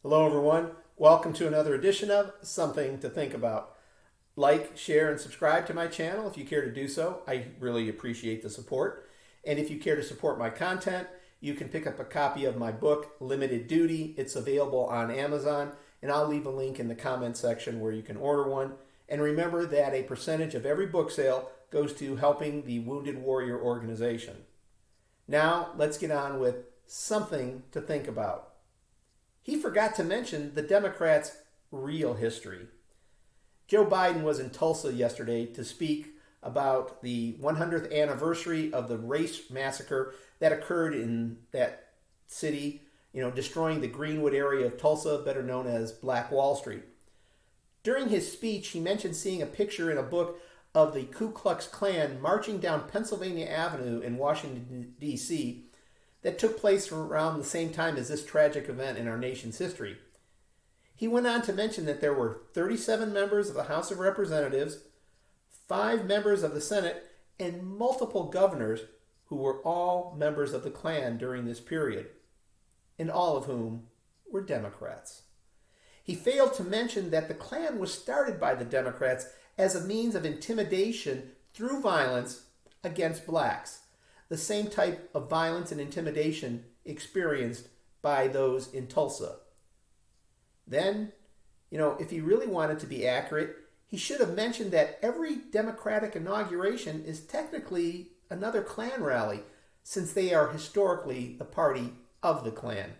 Hello, everyone. Welcome to another edition of Something to Think About. Like, share, and subscribe to my channel if you care to do so. I really appreciate the support. And if you care to support my content, you can pick up a copy of my book, Limited Duty. It's available on Amazon, and I'll leave a link in the comment section where you can order one. And remember that a percentage of every book sale goes to helping the Wounded Warrior organization. Now, let's get on with something to think about. He forgot to mention the Democrats' real history. Joe Biden was in Tulsa yesterday to speak about the 100th anniversary of the race massacre that occurred in that city, destroying the Greenwood area of Tulsa, better known as Black Wall Street. During his speech, he mentioned seeing a picture in a book of the Ku Klux Klan marching down Pennsylvania Avenue in Washington, D.C., that took place around the same time as this tragic event in our nation's history. He went on to mention that there were 37 members of the House of Representatives, 5 members of the Senate, and multiple governors who were all members of the Klan during this period, and all of whom were Democrats. He failed to mention that the Klan was started by the Democrats as a means of intimidation through violence against blacks, the same type of violence and intimidation experienced by those in Tulsa. Then, if he really wanted to be accurate, he should have mentioned that every Democratic inauguration is technically another Klan rally, since they are historically the party of the Klan.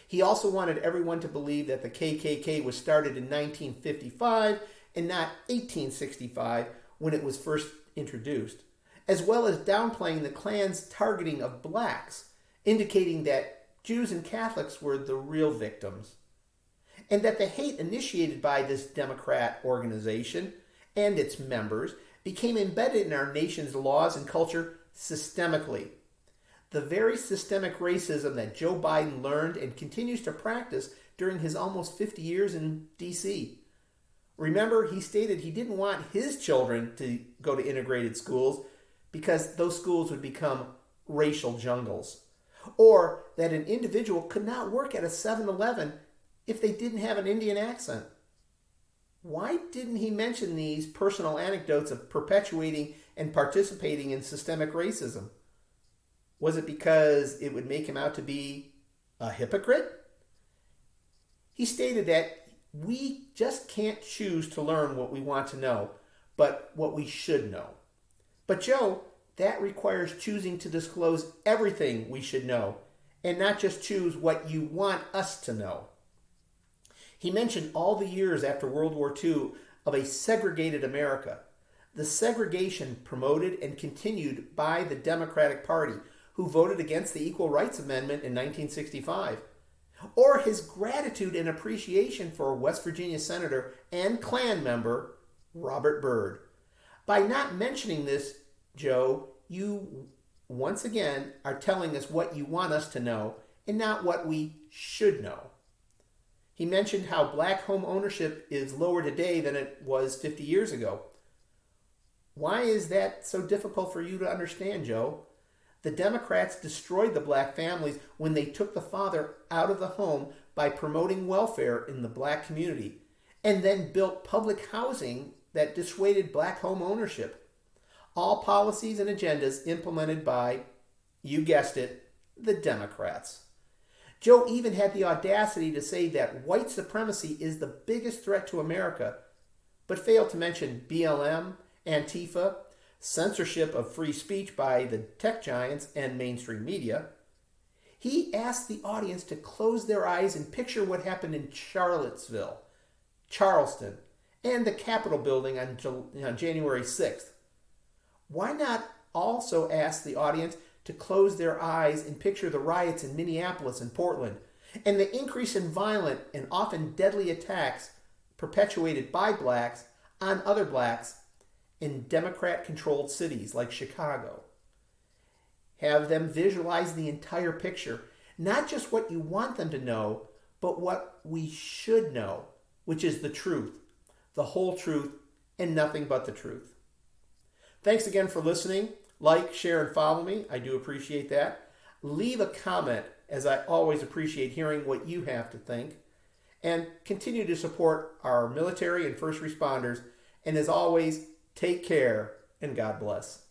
He also wanted everyone to believe that the KKK was started in 1955 and not 1865 when it was first introduced, as well as downplaying the Klan's targeting of blacks, indicating that Jews and Catholics were the real victims, and that the hate initiated by this Democrat organization and its members became embedded in our nation's laws and culture systemically. The very systemic racism that Joe Biden learned and continues to practice during his almost 50 years in D.C. Remember, he stated he didn't want his children to go to integrated schools because those schools would become racial jungles, or that an individual could not work at a 7-Eleven if they didn't have an Indian accent. Why didn't he mention these personal anecdotes of perpetuating and participating in systemic racism? Was it because it would make him out to be a hypocrite? He stated that we just can't choose to learn what we want to know, but what we should know. But Joe, that requires choosing to disclose everything we should know, and not just choose what you want us to know. He mentioned all the years after World War II of a segregated America, the segregation promoted and continued by the Democratic Party, who voted against the Equal Rights Amendment in 1965, or his gratitude and appreciation for West Virginia Senator and Klan member Robert Byrd. By not mentioning this, Joe, you once again are telling us what you want us to know and not what we should know. He mentioned how black home ownership is lower today than it was 50 years ago. Why is that so difficult for you to understand, Joe? The Democrats destroyed the black families when they took the father out of the home by promoting welfare in the black community, and then built public housing that dissuaded black home ownership. All policies and agendas implemented by, you guessed it, the Democrats. Joe even had the audacity to say that white supremacy is the biggest threat to America, but failed to mention BLM, Antifa, censorship of free speech by the tech giants and mainstream media. He asked the audience to close their eyes and picture what happened in Charlottesville, Charleston, and the Capitol building on January 6th. Why not also ask the audience to close their eyes and picture the riots in Minneapolis and Portland, and the increase in violent and often deadly attacks perpetuated by blacks on other blacks in Democrat-controlled cities like Chicago? Have them visualize the entire picture, not just what you want them to know, but what we should know, which is the truth, the whole truth, and nothing but the truth. Thanks again for listening. Like, share, and follow me. I do appreciate that. Leave a comment, as I always appreciate hearing what you have to think. and continue to support our military and first responders. And as always, take care and God bless.